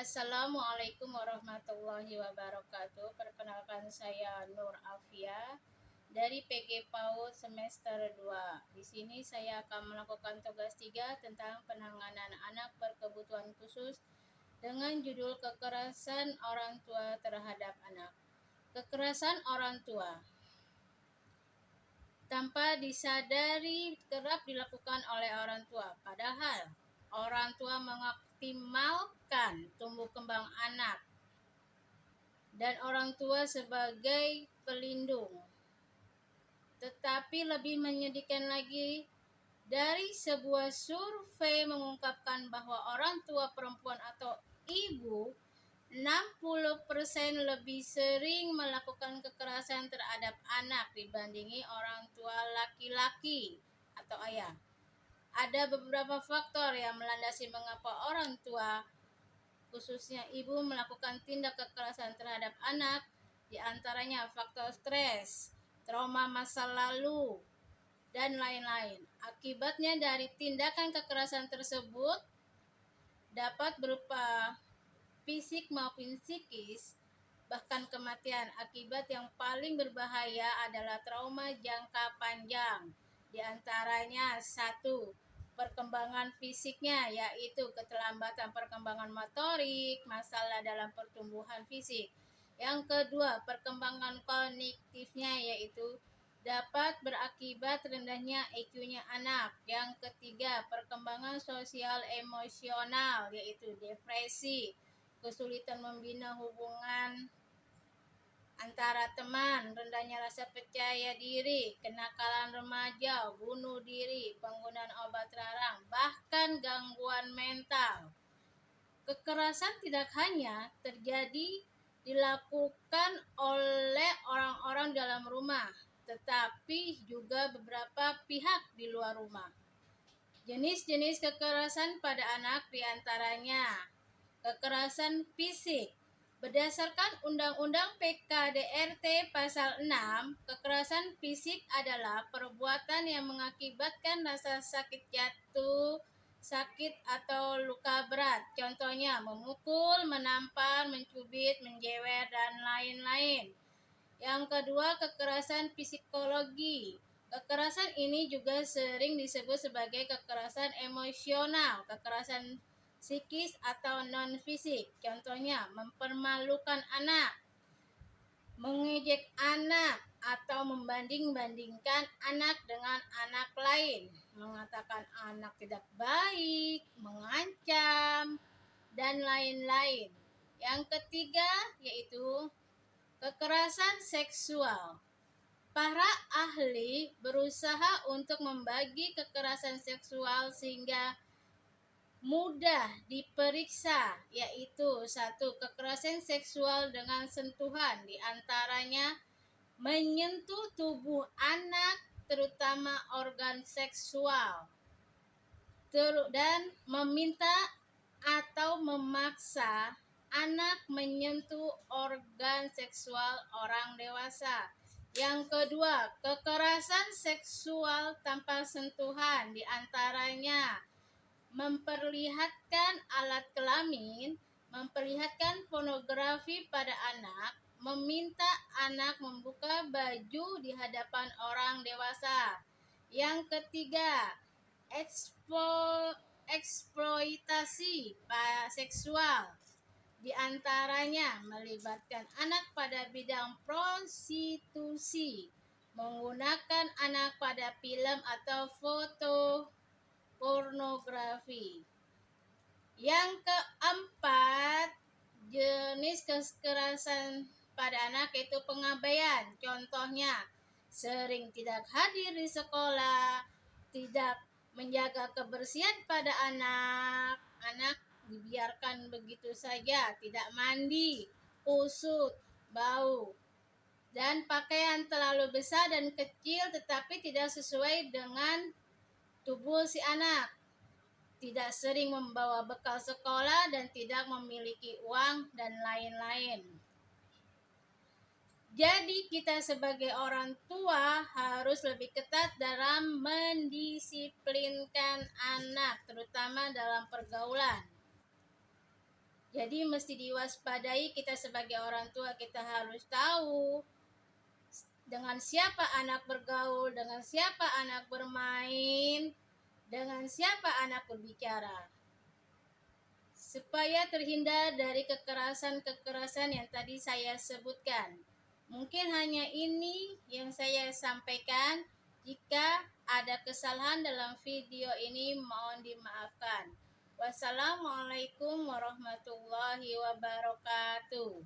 Assalamualaikum warahmatullahi wabarakatuh. Perkenalkan saya Nur Afia dari PG PAUD semester 2. Di sini saya akan melakukan tugas 3 tentang penanganan anak berkebutuhan khusus dengan judul kekerasan orang tua terhadap anak. Kekerasan orang tua tanpa disadari kerap dilakukan oleh orang tua. Padahal orang tua mengoptimalkan tumbuh kembang anak dan orang tua sebagai pelindung. Tetapi lebih menyedihkan lagi, dari sebuah survei mengungkapkan bahwa orang tua perempuan atau ibu 60% lebih sering melakukan kekerasan terhadap anak dibandingi orang tua laki-laki atau ayah. Ada beberapa faktor yang melandasi mengapa orang tua, khususnya ibu, melakukan tindak kekerasan terhadap anak, di antaranya faktor stres, trauma masa lalu, dan lain-lain. Akibatnya dari tindakan kekerasan tersebut dapat berupa fisik maupun psikis, bahkan kematian. Akibat yang paling berbahaya adalah trauma jangka panjang. Di antaranya 1. Perkembangan fisiknya, yaitu keterlambatan perkembangan motorik, masalah dalam pertumbuhan fisik. Yang kedua, perkembangan kognitifnya, yaitu dapat berakibat rendahnya IQ-nya anak. Yang ketiga, perkembangan sosial emosional, yaitu depresi, kesulitan membina hubungan antara teman, rendahnya rasa percaya diri, kenakalan remaja, bunuh diri, penggunaan obat terlarang, bahkan gangguan mental. Kekerasan tidak hanya terjadi dilakukan oleh orang-orang dalam rumah, tetapi juga beberapa pihak di luar rumah. Jenis-jenis kekerasan pada anak diantaranya kekerasan fisik. Berdasarkan Undang-Undang PKDRT Pasal 6, kekerasan fisik adalah perbuatan yang mengakibatkan rasa sakit jatuh, sakit atau luka berat. Contohnya memukul, menampar, mencubit, menjewer, dan lain-lain. Yang kedua, kekerasan psikologi. Kekerasan ini juga sering disebut sebagai kekerasan emosional, kekerasan psikis atau non-fisik. Contohnya mempermalukan anak, mengejek anak, atau membanding-bandingkan anak dengan anak lain, mengatakan anak tidak baik, mengancam, dan lain-lain. Yang ketiga yaitu kekerasan seksual. Para ahli berusaha untuk membagi kekerasan seksual sehingga mudah diperiksa, yaitu 1. Kekerasan seksual dengan sentuhan, diantaranya menyentuh tubuh anak, terutama organ seksual, dan meminta atau memaksa anak menyentuh organ seksual orang dewasa. Yang kedua, kekerasan seksual tanpa sentuhan, diantaranya memperlihatkan alat kelamin, memperlihatkan pornografi pada anak, meminta anak membuka baju di hadapan orang dewasa. Yang ketiga, eksploitasi seksual, di antaranya melibatkan anak pada bidang prostitusi, menggunakan anak pada film atau foto pornografi. Yang keempat, jenis kekerasan pada anak yaitu pengabaian. Contohnya, sering tidak hadir di sekolah, tidak menjaga kebersihan pada anak dibiarkan begitu saja, tidak mandi, kusut, bau, dan pakaian terlalu besar dan kecil tetapi tidak sesuai dengan tubuh si anak, tidak sering membawa bekal sekolah dan tidak memiliki uang, dan lain-lain. Jadi kita sebagai orang tua harus lebih ketat dalam mendisiplinkan anak, terutama dalam pergaulan. Jadi mesti diwaspadai, kita sebagai orang tua kita harus tahu dengan siapa anak bergaul, dengan siapa anak bermain, dengan siapa anak berbicara. Supaya terhindar dari kekerasan-kekerasan yang tadi saya sebutkan. Mungkin hanya ini yang saya sampaikan. Jika ada kesalahan dalam video ini, mohon dimaafkan. Wassalamualaikum warahmatullahi wabarakatuh.